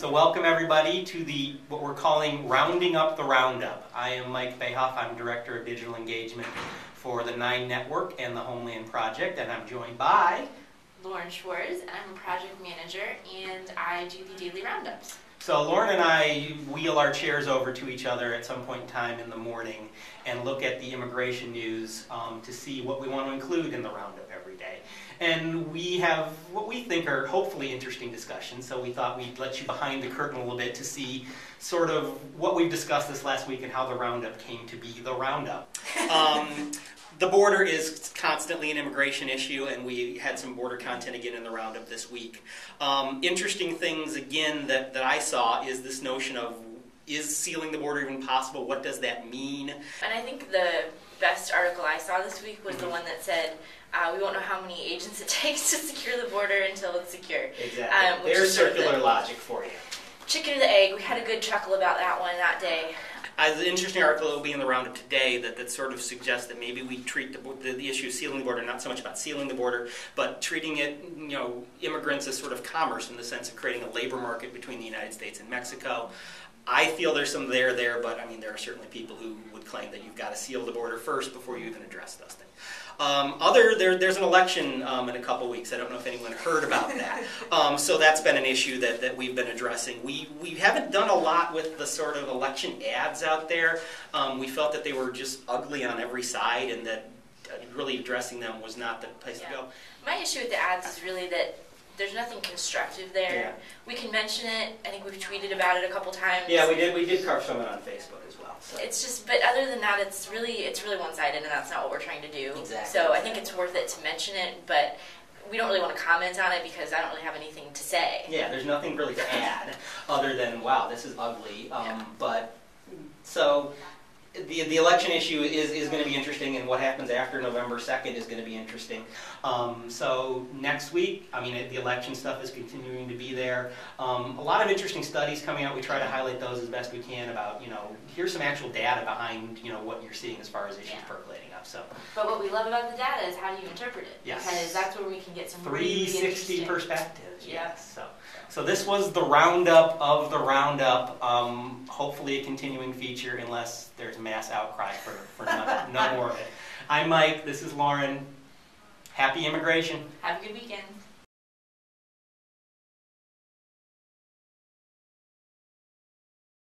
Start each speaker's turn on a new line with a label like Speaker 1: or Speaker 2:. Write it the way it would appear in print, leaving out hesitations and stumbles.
Speaker 1: So welcome everybody to what we're calling Rounding Up the Roundup. I am Mike Bayhoff. I'm Director of Digital Engagement for the 9 Network and the Homeland Project, and I'm joined by
Speaker 2: Lauren Schwartz. I'm a project manager and I do the daily roundups.
Speaker 1: So Lauren and I wheel our chairs over to each other at some point in time in the morning and look at the immigration news to see what we want to include in the roundup every day. And we have what we think are hopefully interesting discussions, so we thought we'd let you behind the curtain a little bit to see sort of what we've discussed this last week and how the roundup came to be the roundup. The border is constantly an immigration issue, and we had some border content again in the roundup this week. Interesting things again that I saw is this notion of, is sealing the border even possible? What does that mean?
Speaker 2: And I think the best article I saw this week was the one that said, we won't know how many agents it takes to secure the border until it's secure.
Speaker 1: Exactly. There's circular logic for you.
Speaker 2: Chicken or the egg. We had a good chuckle about that one that day.
Speaker 1: The interesting article that will be in the roundup today that sort of suggests that maybe we treat the issue of sealing the border not so much about sealing the border, but treating it, immigrants as sort of commerce in the sense of creating a labor market between the United States and Mexico. I feel there's some there, but I mean there are certainly people who would claim that you've got to seal the border first before you even address those things. There's an election in a couple weeks. I don't know if anyone heard about that. So that's been an issue that we've been addressing. We haven't done a lot with the sort of election ads out there. We felt that they were just ugly on every side and that really addressing them was not the place to go.
Speaker 2: My issue with the ads is really that there's nothing constructive there.
Speaker 1: Yeah.
Speaker 2: We can mention it. I think we've tweeted about it a couple times.
Speaker 1: Yeah, we did cover some of it on Facebook as well. So.
Speaker 2: It's just, but other than that, it's really one-sided, and that's not what we're trying to do.
Speaker 1: Exactly.
Speaker 2: So I think it's worth it to mention it, but we don't really want to comment on it because I don't really have anything to say.
Speaker 1: Yeah, there's nothing really to add other than, wow, this is ugly. But so the election issue is going to be interesting, and what happens after November 2nd is going to be interesting. So next week, I mean, the election stuff is continuing to be there. A lot of interesting studies coming out. We try to highlight those as best we can about, here's some actual data behind, what you're seeing as far as issues percolating up. So.
Speaker 2: But what we love about the data is how do you interpret it?
Speaker 1: Yes.
Speaker 2: Because that's where we can get some
Speaker 1: 360
Speaker 2: really
Speaker 1: perspectives.
Speaker 2: Yeah.
Speaker 1: Yes. So this was the roundup of the roundup. Hopefully a continuing feature unless there's mass outcry for no more of it. I'm Mike. This is Lauren. Happy immigration.
Speaker 2: Have a good weekend.